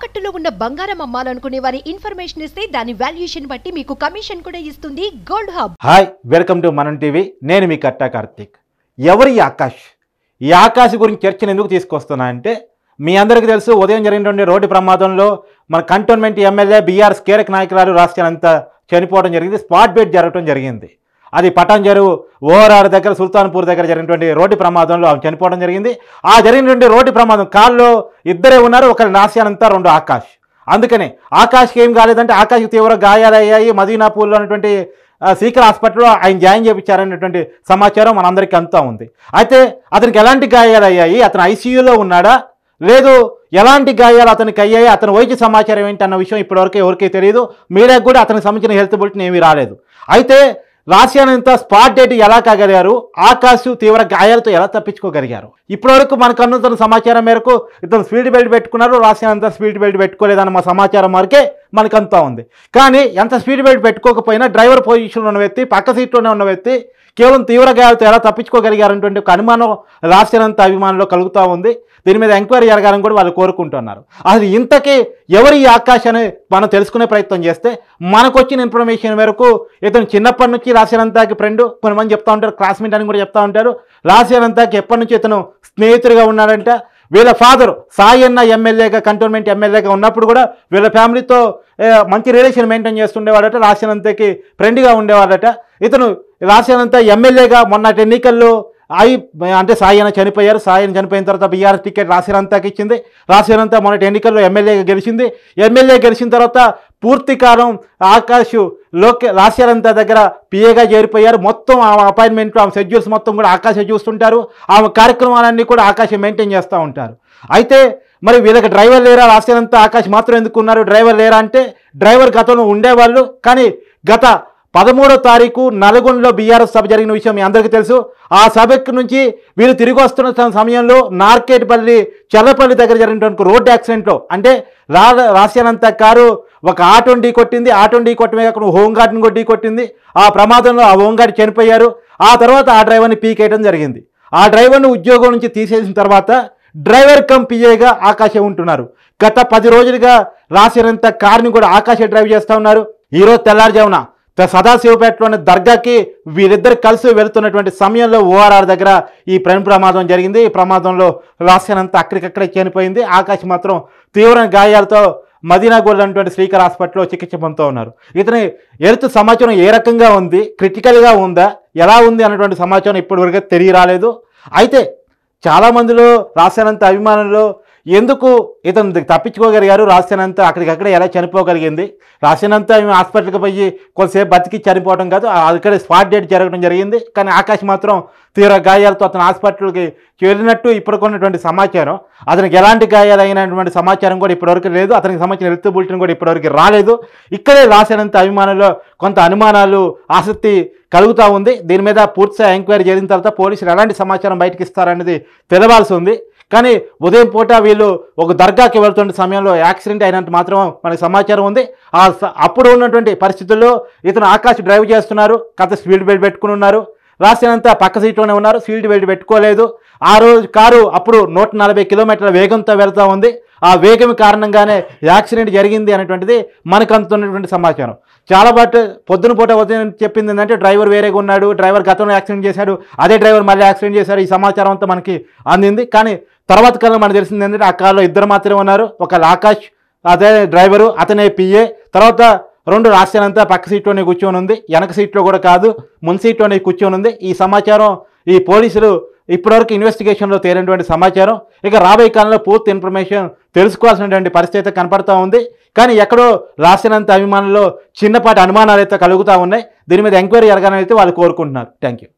తాకట్టులో ఉన్న బంగారం అమ్మాలనుకునే వారి ఇన్ఫర్మేషన్ ఇస్తే దాని వాల్యుయేషన్ బట్టి మీకు కమిషన్ కూడా ఇస్తుంది gold hub. Hi, welcome to మనం టీవీ. నేను మీ కట్టా కార్తిక్. ఎవరి ఆకాష్? ఈ ఆకాష్ గురించి చర్చను ఎందుకు తీసుకొస్తున్నా అంటే, మీ అందరికీ తెలుసు, ఉదయం జరిగినటువంటి రోడ్డు ప్రమాదంలో మన కంటోన్మెంట్ ఎమ్మెల్యే బీఆర్ఎస్ కీలక నాయకురాలు రాష్ట్రాలంతా చనిపోవడం జరిగింది. స్పాట్ డెత్ జరగడం జరిగింది. అది పటాన్చెరు ఓఆర్ఆర్ దగ్గర సుల్తాన్పూర్ దగ్గర జరిగినటువంటి రోడ్డు ప్రమాదంలో ఆమె చనిపోవడం జరిగింది. ఆ జరిగినటువంటి రోడ్డు ప్రమాదం కాల్లో ఇద్దరే ఉన్నారు, ఒకరి నాశ్యానంతా, రెండు ఆకాష్. అందుకనే ఆకాష్కి ఏం కాలేదంటే, ఆకాష్కి తీవ్ర గాయాలయ్యాయి. మదీనాపూర్లో ఉన్నటువంటి సీకర్ హాస్పిటల్లో ఆయన జాయిన్ చేయించారనేటువంటి సమాచారం మనందరికీ అంతా ఉంది. అయితే అతనికి ఎలాంటి గాయాలు అయ్యాయి, అతను ఐసీయూలో ఉన్నాడా లేదు, ఎలాంటి గాయాలు అతనికి అయ్యాయి, అతని వైద్య సమాచారం ఏంటి అన్న విషయం ఇప్పటివరకు ఎవరికీ తెలియదు. మీడియాకు కూడా అతనికి సంబంధించిన హెల్త్ బులెటిన్ ఏమీ రాలేదు. అయితే రాసియానంతా స్పాట్ డెత్ ఎలా కాగలిగారు, ఆకాష్ తీవ్ర గాయాలతో ఎలా తప్పించుకోగలిగారు? ఇప్పటివరకు మనకు అందుతున్న సమాచారం మేరకు ఇతను స్పీడ్ బెల్ట్ పెట్టుకున్నారు, రాసియానంతా స్పీడ్ బెల్ట్ పెట్టుకోలేదన్న మా సమాచారం వరకే మనకంతా ఉంది. కానీ ఎంత స్పీడ్ బెల్ట్ పెట్టుకోకపోయినా డ్రైవర్ పొజిషన్లో ఉన్న వ్యక్తి, పక్క సీట్లోనే ఉన్న వ్యక్తి కేవలం తీవ్ర గాయాలతో ఎలా తప్పించుకోగలిగారనేటువంటి ఒక అనుమానం రాసియానంతా అభిమానుల్లో కలుగుతూ ఉంది. దీని మీద ఎంక్వైరీ జరగాలని కూడా వాళ్ళు కోరుకుంటున్నారు. అసలు ఇంతకీ ఎవరి ఈ ఆకాష్ అని మనం తెలుసుకునే ప్రయత్నం చేస్తే, మనకు వచ్చిన ఇన్ఫర్మేషన్ మేరకు ఇతను చిన్నప్పటి నుంచి రాసియానంతాకి ఫ్రెండ్, కొంతమంది చెప్తా ఉంటారు క్లాస్మేట్ అని కూడా చెప్తా ఉంటారు. రాసియానంతాకి ఎప్పటి నుంచి ఇతను స్నేహితుడిగా ఉన్నాడంట. వీళ్ళ ఫాదర్ సాయన్న ఎమ్మెల్యేగా, కంటోన్మెంట్ ఎమ్మెల్యేగా ఉన్నప్పుడు కూడా వీళ్ళ ఫ్యామిలీతో మంచి రిలేషన్ మెయింటైన్ చేస్తుండేవాడట. రాసియానంతాకి ఫ్రెండ్గా ఉండేవాడట. ఇతను రాసియానంతా ఎమ్మెల్యేగా మొన్నటి ఎన్నికల్లో అంటే సాయన్న చనిపోయారు. సాయన్న చనిపోయిన తర్వాత బీఆర్ఎస్ టికెట్ రాసియానంతాకి ఇచ్చింది. రాసియానంతా మొన్నటి ఎన్నికల్లో ఎమ్మెల్యేగా గెలిచింది. ఎమ్మెల్యే గెలిచిన తర్వాత పూర్తి కాలం ఆకాష్ రాసియానంతా దగ్గర పిఏగా చేరిపోయారు. మొత్తం ఆమె అపాయింట్మెంట్లు, ఆమె షెడ్యూల్స్ మొత్తం కూడా ఆకాశే చూస్తుంటారు. ఆమె కార్యక్రమాలన్నీ కూడా ఆకాశే మెయింటైన్ చేస్తూ ఉంటారు. అయితే మరి వీళ్ళకి డ్రైవర్ లేరా, రాసియానంతా ఆకాష్ మాత్రం ఎందుకు ఉన్నారు, డ్రైవర్ లేరా అంటే, డ్రైవర్ గతంలో ఉండేవాళ్ళు. కానీ గత 13వ తారీఖు నల్గొండలో బీఆర్ఎస్ సభ జరిగిన విషయం మీ అందరికీ తెలుసు. ఆ సభకు నుంచి వీళ్ళు తిరిగి వస్తున్న సమయంలో నార్కేట్పల్లి చల్లపల్లి దగ్గర జరిగినటువంటి రోడ్డు యాక్సిడెంట్లో, అంటే రాసియానంతా కారు ఒక ఆటోని ఢీ కొట్టింది. ఆటోని ఢీ కొట్టమే కాకుండా హోంగార్డ్ని కూడా ఢీ కొట్టింది. ఆ ప్రమాదంలో ఆ హోంగార్డ్ చనిపోయారు. ఆ తర్వాత ఆ డ్రైవర్ని పీకేయడం జరిగింది. ఆ డ్రైవర్ని ఉద్యోగం నుంచి తీసేసిన తర్వాత డ్రైవర్ కమ్ పిఏగా ఆకాశే ఉంటున్నారు. గత 10 రోజులుగా రాసియానంతా కార్ని కూడా ఆకాశే డ్రైవ్ చేస్తూ ఉన్నారు. ఈరోజు తెల్లారుజామున సదాశివపేటలోని దర్గాకి వీరిద్దరు కలిసి వెళుతున్నటువంటి సమయంలో ఓఆర్ఆర్ దగ్గర ఈ ప్రమాదం జరిగింది. ఈ ప్రమాదంలో రాసియానంతా అక్కడికక్కడే చనిపోయింది. ఆకాష్ మాత్రం తీవ్ర గాయాలతో మదీనాగూడలో ఉన్నటువంటి శ్రీకర్ హాస్పిటల్లో చికిత్స పొందుతూ ఉన్నారు. ఇతని హెల్త్ సమాచారం ఏ రకంగా ఉంది, క్రిటికల్గా ఉందా, ఎలా ఉంది అన్నటువంటి సమాచారం ఇప్పటివరకు తెలియరాలేదు. అయితే చాలామందిలో రాసియానంతా అభిమానులు ఎందుకు ఇతను తప్పించుకోగలిగారు, రాసియానంతా అక్కడికక్కడే ఎలా చనిపోగలిగింది, రాసియానంతా హాస్పిటల్కి పోయి కొంతసేపు బతికి చనిపోవడం కాదు, అక్కడే స్పాట్ డెత్ జరగడం జరిగింది. కానీ ఆకాష్ మాత్రం తీవ్ర గాయాలతో అతను హాస్పిటల్కి వెళ్ళినట్టు ఇప్పటికున్నటువంటి సమాచారం. అతనికి ఎలాంటి గాయాలు అయినటువంటి సమాచారం కూడా ఇప్పటివరకు లేదు. అతనికి సంబంధించిన హెల్త్ బులెటిన్ కూడా ఇప్పటివరకు రాలేదు. ఇక్కడే రాసియానంతా అభిమానుల్లో కొంత అనుమానాలు, ఆసక్తి కలుగుతూ ఉంది. దీని మీద పూర్తిగా ఎంక్వైరీ చేసిన తర్వాత పోలీసులు ఎలాంటి సమాచారం బయటకు ఇస్తారనేది తెలవాల్సి ఉంది. కానీ ఉదయం పూట వీళ్ళు ఒక దర్గాకి వెళ్తున్న సమయంలో యాక్సిడెంట్ అయినట్టు మాత్రం మనకు సమాచారం ఉంది. అప్పుడు ఉన్నటువంటి పరిస్థితుల్లో ఇతను ఆకాష్ డ్రైవ్ చేస్తున్నారు, కాస్త స్పీడ్ బెల్ట్ పెట్టుకుని ఉన్నారు. రాసియానంతా పక్క సీట్లోనే ఉన్నారు, స్పీడ్ బెల్ట్ పెట్టుకోలేదు. ఆ రోజు కారు అప్పుడు 140 కిలోమీటర్ల వేగంతో వెళ్తూ ఉంది. ఆ వేగం కారణంగానే యాక్సిడెంట్ జరిగింది అనేటువంటిది మనకు అందుతున్నటువంటి సమాచారం. చాలా పొద్దున పూట ఉదయం చెప్పింది ఏంటంటే, డ్రైవర్ వేరేగా ఉన్నాడు, డ్రైవర్ గతంలో యాక్సిడెంట్ చేశాడు, అదే డ్రైవర్ మళ్ళీ యాక్సిడెంట్ చేశారు. ఈ సమాచారం అంతా మనకి అందింది. కానీ తర్వాత కాలం మనకు తెలిసింది ఏంటంటే, ఆ కార్లో ఇద్దరు మాత్రమే ఉన్నారు. ఒక ఆకాష్, అదే డ్రైవరు, అతనే పిఏ. తర్వాత 2 రాసియానంతా పక్క సీట్లోనే కూర్చొని ఉంది, వెనక సీట్లో కూడా కాదు, ముందు సీట్లోనే కూర్చొని ఉంది. ఈ సమాచారం ఈ పోలీసులు ఇప్పటివరకు ఇన్వెస్టిగేషన్లో తేలినటువంటి సమాచారం. ఇక రాబోయే కాలంలో పూర్తి ఇన్ఫర్మేషన్ తెలుసుకోవాల్సినటువంటి పరిస్థితి కనపడుతూ ఉంది. కానీ ఎక్కడో రాసియానంతా అభిమానుల్లో చిన్నపాటి అనుమానాలు అయితే కలుగుతూ ఉన్నాయి. దీని మీద ఎంక్వైరీ జరగాలని అయితే వాళ్ళు కోరుకుంటున్నారు. Thank you.